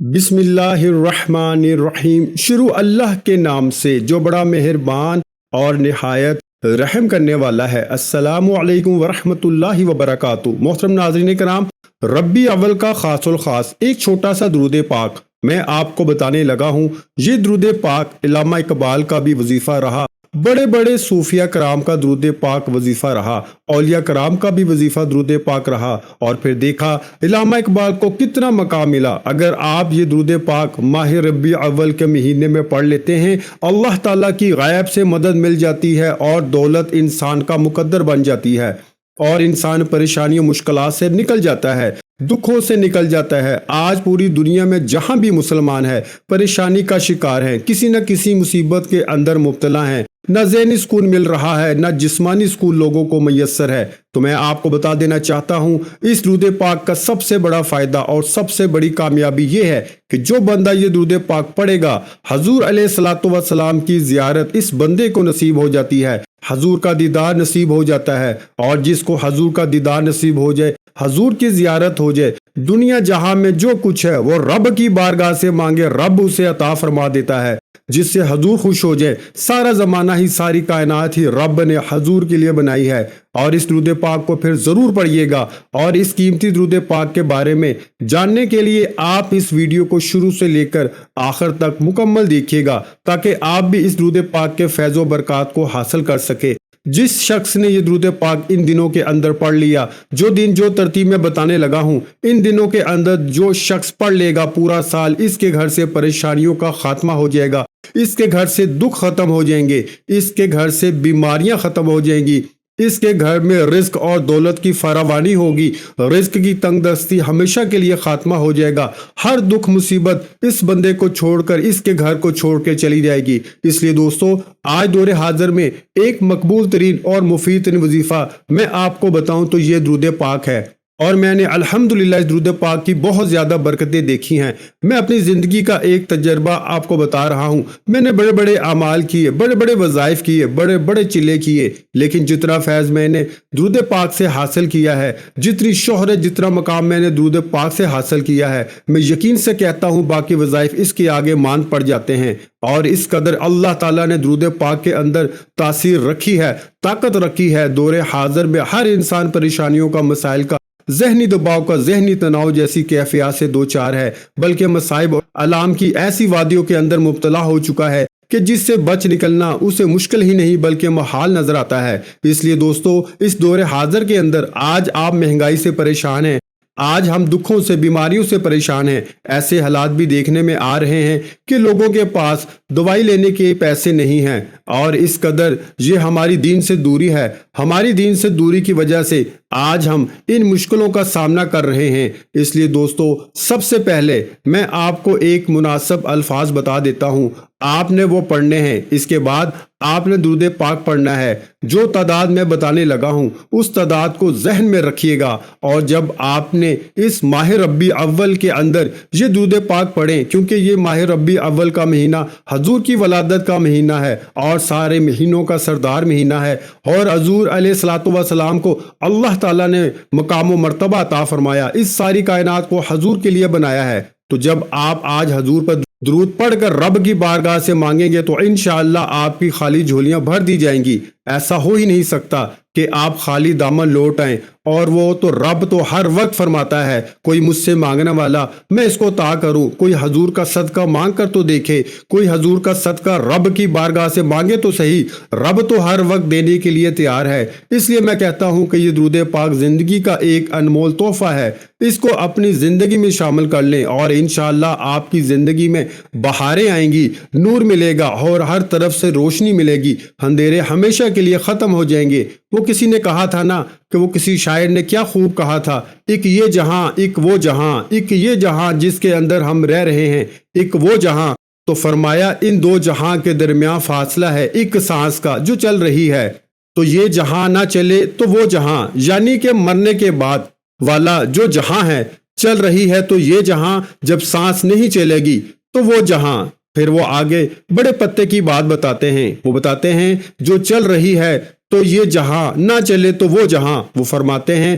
بسم اللہ الرحمن الرحیم۔ شروع اللہ کے نام سے جو بڑا مہربان اور نہایت رحم کرنے والا ہے۔ السلام علیکم ورحمۃ اللہ وبرکاتہ۔ محترم ناظرین کرام، ربیع اول کا خاص الخاص ایک چھوٹا سا درود پاک میں آپ کو بتانے لگا ہوں۔ یہ درود پاک علامہ اقبال کا بھی وظیفہ رہا، بڑے بڑے صوفیہ کرام کا درود پاک وظیفہ رہا، اولیاء کرام کا بھی وظیفہ درود پاک رہا، اور پھر دیکھا علامہ اقبال کو کتنا مقام ملا۔ اگر آپ یہ درود پاک ماہ ربیع اول کے مہینے میں پڑھ لیتے ہیں، اللہ تعالیٰ کی غیب سے مدد مل جاتی ہے اور دولت انسان کا مقدر بن جاتی ہے، اور انسان پریشانیوں مشکلات سے نکل جاتا ہے، دکھوں سے نکل جاتا ہے۔ آج پوری دنیا میں جہاں بھی مسلمان ہیں پریشانی کا شکار ہیں، کسی نہ کسی مصیبت کے اندر مبتلا ہیں، نہ ذہنی سکون مل رہا ہے، نہ جسمانی سکون لوگوں کو میسر ہے۔ تو میں آپ کو بتا دینا چاہتا ہوں، اس درود پاک کا سب سے بڑا فائدہ اور سب سے بڑی کامیابی یہ ہے کہ جو بندہ یہ درود پاک پڑھے گا، حضور علیہ الصلوۃ والسلام کی زیارت اس بندے کو نصیب ہو جاتی ہے، حضور کا دیدار نصیب ہو جاتا ہے، اور جس کو حضور کا دیدار نصیب ہو جائے، حضور کی زیارت ہو جائے، دنیا جہاں میں جو کچھ ہے وہ رب کی بارگاہ سے مانگے، رب اسے عطا فرما دیتا ہے۔ جس سے حضور خوش ہو جائے، سارا زمانہ ہی ساری کائنات ہی رب نے حضور کے لیے بنائی ہے۔ اور اس درود پاک کو پھر ضرور پڑھیے گا، اور اس قیمتی درود پاک کے بارے میں جاننے کے لیے آپ اس ویڈیو کو شروع سے لے کر آخر تک مکمل دیکھیے گا، تاکہ آپ بھی اس درود پاک کے فیض و برکات کو حاصل کر سکے۔ جس شخص نے یہ درود پاک ان دنوں کے اندر پڑھ لیا، جو دن جو ترتیب میں بتانے لگا ہوں، ان دنوں کے اندر جو شخص پڑھ لے گا، پورا سال اس کے گھر سے پریشانیوں کا خاتمہ ہو جائے گا، اس کے گھر سے دکھ ختم ہو جائیں گے، اس کے گھر سے بیماریاں ختم ہو جائیں گی، اس کے گھر میں رزق اور دولت کی فراوانی ہوگی، رزق کی تنگ دستی ہمیشہ کے لیے خاتمہ ہو جائے گا، ہر دکھ مصیبت اس بندے کو چھوڑ کر اس کے گھر کو چھوڑ کے چلی جائے گی۔ اس لیے دوستو، آج دور حاضر میں ایک مقبول ترین اور مفید ترین وظیفہ میں آپ کو بتاؤں تو یہ درود پاک ہے، اور میں نے الحمدللہ اس درود پاک کی بہت زیادہ برکتیں دیکھی ہیں۔ میں اپنی زندگی کا ایک تجربہ آپ کو بتا رہا ہوں۔ میں نے بڑے بڑے اعمال کیے، بڑے بڑے وظائف کیے، بڑے بڑے چلے کیے، لیکن جتنا فیض میں نے درود پاک سے حاصل کیا ہے، جتنی شہرت، جتنا مقام میں نے درود پاک سے حاصل کیا ہے، میں یقین سے کہتا ہوں باقی وظائف اس کے آگے ماند پڑ جاتے ہیں۔ اور اس قدر اللہ تعالیٰ نے درود پاک کے اندر تاثیر رکھی ہے، طاقت رکھی ہے۔ دور حاضر میں ہر انسان پریشانیوں کا، مسائل کا، ذہنی دباؤ کا، ذہنی تناؤ جیسی کیفیات سے دو چار ہے، بلکہ مصائب اور آلام کی ایسی وادیوں کے اندر مبتلا ہو چکا ہے کہ جس سے بچ نکلنا اسے مشکل ہی نہیں بلکہ محال نظر آتا ہے۔ اس لیے دوستو، اس دور حاضر کے اندر آج آپ مہنگائی سے پریشان ہیں، آج ہم دکھوں سے، بیماریوں سے پریشان ہیں، ایسے حالات بھی دیکھنے میں آ رہے ہیں کہ لوگوں کے پاس دوائی لینے کے پیسے نہیں ہیں، اور اس قدر یہ ہماری دین سے دوری ہے۔ ہماری دین سے دوری کی وجہ سے آج ہم ان مشکلوں کا سامنا کر رہے ہیں۔ اس لیے دوستو، سب سے پہلے میں آپ کو ایک مناسب الفاظ بتا دیتا ہوں، آپ نے وہ پڑھنے ہیں۔ اس کے بعد آپ نے درود پاک پڑھنا ہے۔ جو تعداد میں بتانے لگا ہوں اس تعداد کو ذہن میں رکھیے گا، اور جب آپ نے اس ماہ ربیع اول کے اندر یہ درود پاک پڑھیں، کیونکہ یہ ماہ ربیع اول کا مہینہ حضور کی ولادت کا مہینہ ہے اور سارے مہینوں کا سردار مہینہ ہے، اور حضور علیہ الصلوۃ والسلام کو اللہ تعالیٰ نے مقام و مرتبہ عطا فرمایا، اس ساری کائنات کو حضور کے لیے بنایا ہے۔ تو جب آپ آج حضور پر درود پڑھ کر رب کی بارگاہ سے مانگیں گے تو انشاءاللہ آپ کی خالی جھولیاں بھر دی جائیں گی۔ ایسا ہو ہی نہیں سکتا کہ آپ خالی دامن لوٹ آئیں، اور وہ تو رب تو ہر وقت فرماتا ہے، کوئی مجھ سے مانگنے والا میں اس کو عطا کروں۔ کوئی حضور کا صدقہ مانگ کر تو دیکھے، کوئی حضور کا صدقہ رب کی بارگاہ سے مانگے تو صحیح، رب تو ہر وقت دینے کے لیے تیار ہے۔ اس لیے میں کہتا ہوں کہ یہ درود پاک زندگی کا ایک انمول تحفہ ہے، اس کو اپنی زندگی میں شامل کر لیں، اور انشاءاللہ آپ کی زندگی میں بہاریں آئیں گی، نور ملے گا، اور ہر طرف سے روشنی ملے گی، اندھیرے ہمیشہ کے لیے ختم ہو جائیں گے۔ وہ کسی نے کہا تھا نا، کہ وہ کسی شاعر نے کیا خوب کہا تھا، ایک یہ جہاں، ایک وہ جہاں، ایک یہ جہاں جس کے اندر ہم رہ رہے ہیں، ایک وہ جہاں، تو فرمایا ان دو جہاں کے درمیان فاصلہ ہے ایک سانس کا جو چل رہی ہے، تو یہ جہاں نہ چلے تو وہ جہاں، یعنی کہ مرنے کے بعد والا جو جہاں ہے چل رہی ہے، تو یہ جہاں جب سانس نہیں چلے گی تو وہ جہاں۔ پھر وہ آگے بڑے پتے کی بات بتاتے ہیں، وہ بتاتے ہیں جو چل رہی ہے تو یہ جہاں، نہ چلے تو وہ جہاں۔ وہ فرماتے ہیں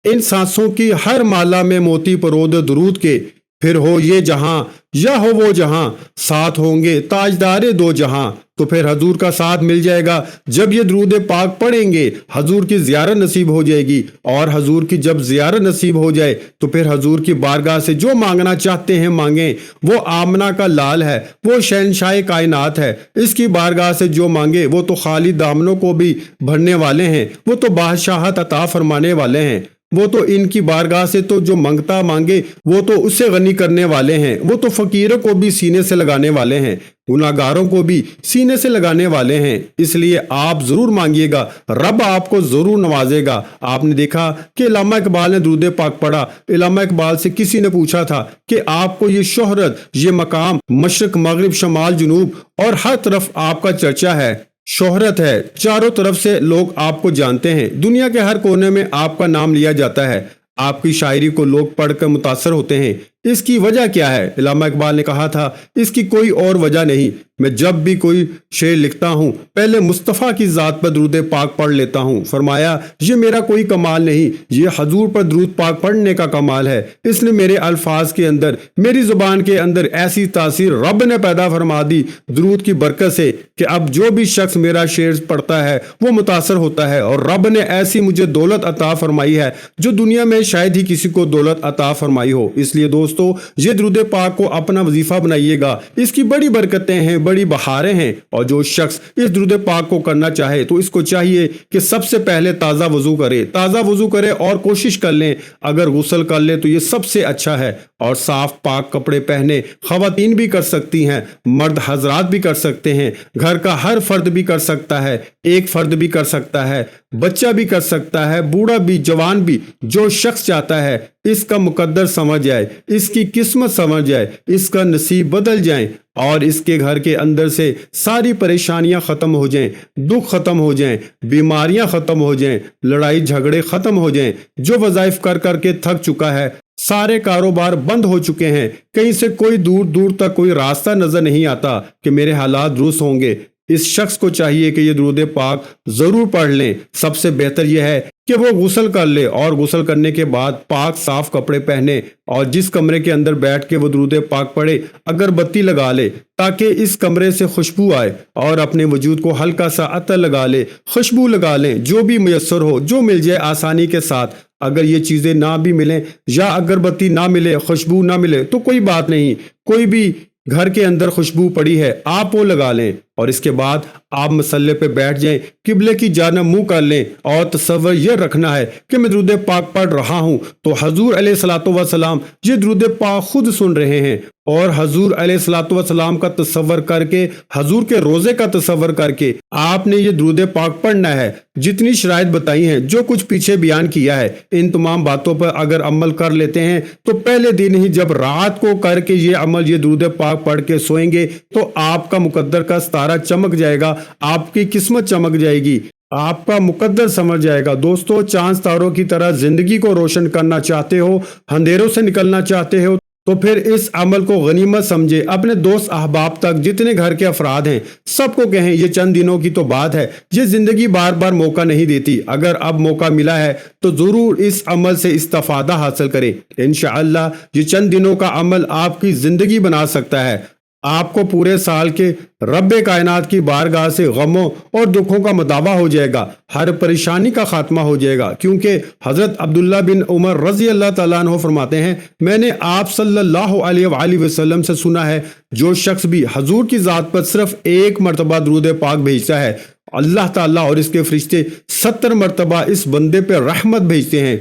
ان سانسوں کی ہر مالا میں موتی پرود درود کے، پھر ہو یہ جہاں یا ہو وہ جہاں، ساتھ ہوں گے تاجدار دو جہاں۔ تو پھر حضور کا ساتھ مل جائے گا جب یہ درود پاک پڑھیں گے، حضور کی زیارت نصیب ہو جائے گی، اور حضور کی جب زیارت نصیب ہو جائے تو پھر حضور کی بارگاہ سے جو مانگنا چاہتے ہیں مانگیں۔ وہ آمنہ کا لال ہے، وہ شہنشاہ کائنات ہے، اس کی بارگاہ سے جو مانگے وہ تو خالی دامنوں کو بھی بھرنے والے ہیں، وہ تو بادشاہت عطا فرمانے والے ہیں، وہ تو ان کی بارگاہ سے تو جو منگتا مانگے وہ تو اسے غنی کرنے والے ہیں، وہ تو فقیروں کو بھی سینے سے لگانے والے ہیں، گناہگاروں کو بھی سینے سے لگانے والے ہیں۔ اس لیے آپ ضرور مانگیے گا، رب آپ کو ضرور نوازے گا۔ آپ نے دیکھا کہ علامہ اقبال نے درود پاک پڑھا۔ علامہ اقبال سے کسی نے پوچھا تھا کہ آپ کو یہ شہرت، یہ مقام، مشرق مغرب شمال جنوب اور ہر طرف آپ کا چرچا ہے، شہرت ہے، چاروں طرف سے لوگ آپ کو جانتے ہیں، دنیا کے ہر کونے میں آپ کا نام لیا جاتا ہے، آپ کی شاعری کو لوگ پڑھ کر متاثر ہوتے ہیں، اس کی وجہ کیا ہے؟ علامہ اقبال نے کہا تھا اس کی کوئی اور وجہ نہیں، میں جب بھی کوئی شعر لکھتا ہوں پہلے مصطفیٰ کی ذات پر درود پاک پڑھ لیتا ہوں۔ فرمایا یہ میرا کوئی کمال نہیں، یہ حضور پر درود پاک پڑھنے کا کمال ہے، اس نے میرے الفاظ کے اندر، میری زبان کے اندر ایسی تاثیر رب نے پیدا فرما دی درود کی برکت سے کہ اب جو بھی شخص میرا شعر پڑھتا ہے وہ متاثر ہوتا ہے، اور رب نے ایسی مجھے دولت عطا فرمائی ہے جو دنیا میں شاید ہی کسی کو دولت عطا فرمائی ہو۔ اس لیے دوستو یہ درود پاک کو اپنا وظیفہ بنائیے گا، اس کی بڑی برکتیں ہیں، بڑی بہاریں ہیں، اور جو شخص اس درود پاک کو کرنا چاہے تو اس کو چاہیے کہ سب سے پہلے تازہ وضو کرے اور کوشش کر لیں اگر غسل کر لے تو یہ سب سے اچھا ہے، اور صاف پاک کپڑے پہنے، خواتین بھی کر سکتی ہیں، مرد حضرات بھی کر سکتے ہیں، گھر کا ہر فرد بھی کر سکتا ہے، ایک فرد بھی کر سکتا ہے، بچہ بھی کر سکتا ہے، بوڑھا بھی، جوان بھی، جو شخص چاہتا ہے اس کا مقدر سمجھ جائے، اس کی قسمت سمجھ جائے، اس کا نصیب بدل جائیں، اور اس کے گھر کے اندر سے ساری پریشانیاں ختم ہو جائیں، دکھ ختم ہو جائیں، بیماریاں ختم ہو جائیں، لڑائی جھگڑے ختم ہو جائیں، جو وظائف کر کر کے تھک چکا ہے، سارے کاروبار بند ہو چکے ہیں، کہیں سے کوئی دور دور تک کوئی راستہ نظر نہیں آتا کہ میرے حالات درست ہوں گے، اس شخص کو چاہیے کہ یہ درود پاک ضرور پڑھ لیں۔ سب سے بہتر یہ ہے کہ وہ غسل کر لے، اور غسل کرنے کے بعد پاک صاف کپڑے پہنے، اور جس کمرے کے اندر بیٹھ کے وہ درود پاک پڑھے اگر بتی لگا لے تاکہ اس کمرے سے خوشبو آئے، اور اپنے وجود کو ہلکا سا عطر لگا لے، خوشبو لگا لیں، جو بھی میسر ہو، جو مل جائے آسانی کے ساتھ۔ اگر یہ چیزیں نہ بھی ملیں یا اگربتی نہ ملے، خوشبو نہ ملے تو کوئی بات نہیں، کوئی بھی گھر کے اندر خوشبو پڑی ہے آپ وہ لگا لیں، اور اس کے بعد آپ مصلے پہ بیٹھ جائیں، قبلے کی جانب منہ کر لیں، اور تصور یہ رکھنا ہے کہ میں درود پاک پڑھ رہا ہوں تو حضور علیہ الصلوۃ والسلام یہ درود پاک خود سن رہے ہیں، اور حضور علیہ الصلوۃ والسلام کا تصور کر کے، حضور کے روزے کا تصور کر کے آپ نے یہ درود پاک پڑھنا ہے۔ جتنی شرائط بتائی ہیں، جو کچھ پیچھے بیان کیا ہے، ان تمام باتوں پر اگر عمل کر لیتے ہیں تو پہلے دن ہی جب رات کو کر کے یہ عمل، یہ درود پاک پڑھ کے سوئیں گے تو آپ کا مقدر کا ستارہ چمک جائے گا، آپ کی قسمت چمک جائے گی، آپ کا مقدر سمجھ جائے گا۔ دوستو چاند ستاروں کی طرح زندگی کو روشن کرنا چاہتے ہو، اندھیروں سے نکلنا چاہتے ہو تو پھر اس عمل کو غنیمت سمجھے، اپنے دوست احباب تک، جتنے گھر کے افراد ہیں سب کو کہیں، یہ چند دنوں کی تو بات ہے، یہ زندگی بار بار موقع نہیں دیتی، اگر اب موقع ملا ہے تو ضرور اس عمل سے استفادہ حاصل کریں، انشاءاللہ یہ چند دنوں کا عمل آپ کی زندگی بنا سکتا ہے، آپ کو پورے سال کے رب کائنات کی بارگاہ سے غموں اور دکھوں کا مداوع ہو جائے گا، ہر پریشانی کا خاتمہ ہو جائے گا، کیونکہ حضرت عبداللہ بن عمر رضی اللہ تعالیٰ عنہ فرماتے ہیں میں نے آپ صلی اللہ علیہ وآلہ وسلم سے سنا ہے جو شخص بھی حضور کی ذات پر صرف ایک مرتبہ درود پاک بھیجتا ہے، اللہ تعالیٰ اور اس کے فرشتے 70 مرتبہ اس بندے پہ رحمت بھیجتے ہیں،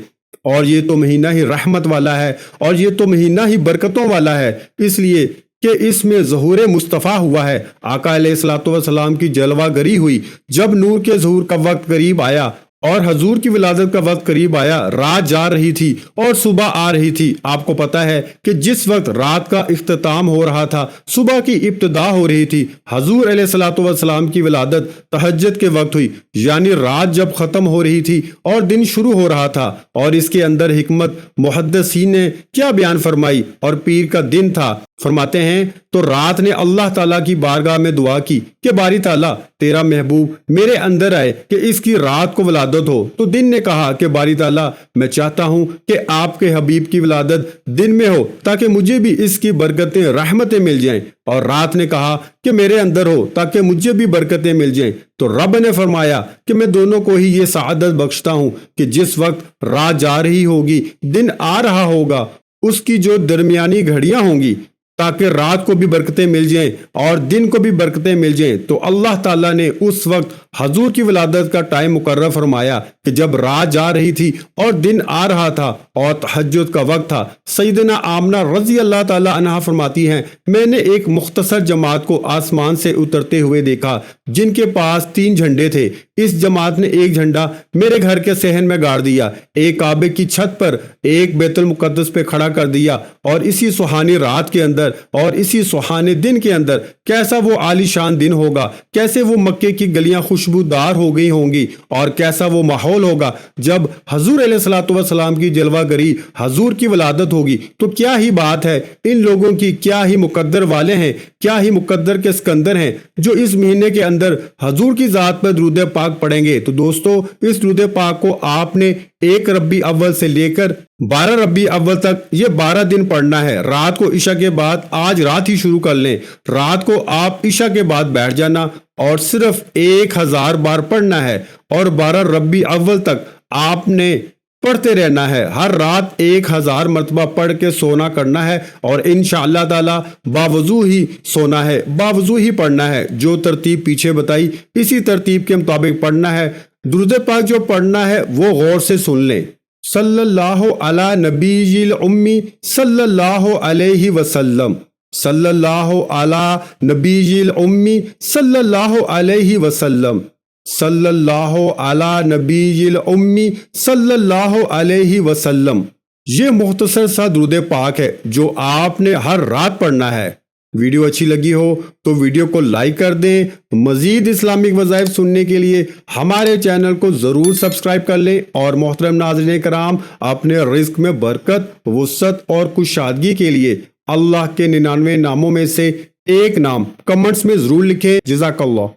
اور یہ تو مہینہ ہی رحمت والا ہے، اور یہ تو مہینہ ہی برکتوں والا ہے، اس لیے کہ اس میں ظہور مصطفیٰ ہوا ہے، آقا علیہ الصلوۃ والسلام کی جلوہ گری ہوئی، جب نور کے ظہور کا وقت قریب آیا اور حضور کی ولادت کا وقت قریب آیا، رات جا رہی تھی اور صبح آ رہی تھی۔ آپ کو پتا ہے کہ جس وقت رات کا اختتام ہو رہا تھا، صبح کی ابتدا ہو رہی تھی، حضور علیہ الصلوۃ والسلام کی ولادت تہجد کے وقت ہوئی، یعنی رات جب ختم ہو رہی تھی اور دن شروع ہو رہا تھا، اور اس کے اندر حکمت محدثین نے کیا بیان فرمائی، اور پیر کا دن تھا، فرماتے ہیں تو رات نے اللہ تعالیٰ کی بارگاہ میں دعا کی کہ باری تعالیٰ تیرا محبوب میرے اندر آئے کہ اس کی رات کو ولادت ہو۔ تو دن نے کہا کہ باری تعالیٰ میں چاہتا ہوں کہ آپ کے حبیب کی ولادت دن میں ہو تاکہ مجھے بھی اس کی برکتیں رحمتیں مل جائیں، اور رات نے کہا کہ میرے اندر ہو تاکہ مجھے بھی برکتیں مل جائیں۔ تو رب نے فرمایا کہ میں دونوں کو ہی یہ سعادت بخشتا ہوں کہ جس وقت رات جا رہی ہوگی دن آ رہا ہوگا، اس کی جو درمیانی گھڑیاں ہوں گی تاکہ رات کو بھی برکتیں مل جائیں اور دن کو بھی برکتیں مل جائیں۔ تو اللہ تعالیٰ نے اس وقت حضور کی ولادت کا ٹائم مقرر فرمایا کہ جب رات جا رہی تھی اور دن آ رہا تھا اور تہجد کا وقت تھا۔ سیدنا آمنہ رضی اللہ تعالیٰ عنہا فرماتی ہیں میں نے ایک مختصر جماعت کو آسمان سے اترتے ہوئے دیکھا جن کے پاس 3 جھنڈے تھے۔ اس جماعت نے ایک جھنڈا میرے گھر کے صحن میں گاڑ دیا، ایک کعبے کی چھت پر، ایک بیت المقدس پہ کھڑا کر دیا، اور اسی سہانی رات کے اندر اور اسی سہانے دن کے اندر کیسا وہ عالی شان دن ہوگا، کیسے وہ مکے کی گلیاں خوشبودار ہو گئی ہوں گی، اور کیسا وہ ماحول ہوگا جب حضور علیہ الصلوۃ والسلام کی جلوہ گری حضور کی ولادت ہوگی۔ تو کیا ہی بات ہے، ان لوگوں کی کیا ہی مقدر والے ہیں، کیا ہی مقدر کے سکندر ہیں جو اس مہینے کے اندر حضور کی ذات پر درود پاک پڑھیں گے۔ تو دوستو اس درود پاک کو آپ نے 1 ربیع اول سے لے کر 12 ربیع اول تک یہ 12 دن پڑھنا ہے۔ رات کو عشاء کے بعد، آج رات ہی شروع کر لیں، رات کو آپ عشاء کے بعد بیٹھ جانا اور صرف 1000 بار پڑھنا ہے، اور 12 ربیع اول تک آپ نے پڑھتے رہنا ہے، ہر رات 1000 مرتبہ پڑھ کے سونا کرنا ہے، اور انشاءاللہ تعالی باوضو ہی سونا ہے، باوضو ہی پڑھنا ہے۔ جو ترتیب پیچھے بتائی اسی ترتیب کے مطابق پڑھنا ہے۔ درود پاک جو پڑھنا ہے وہ غور سے سن لیں۔ صلی اللہ علی نبی الامی صلی اللہ علیہ وسلم، صلی اللہ علی نبی الامی صلی اللہ علیہ وسلم، صلی اللہ علی نبی الامی صلی اللہ علیہ وسلم۔ یہ مختصر سا درود پاک ہے جو آپ نے ہر رات پڑھنا ہے۔ ویڈیو اچھی لگی ہو تو ویڈیو کو لائک کر دیں۔ مزید اسلامک وظائف سننے کے لیے ہمارے چینل کو ضرور سبسکرائب کر لیں، اور محترم ناظرین کرام اپنے رزق میں برکت، وسعت اور کشادگی کے لیے اللہ کے 99 ناموں میں سے ایک نام کمنٹس میں ضرور لکھیں۔ جزاک اللہ۔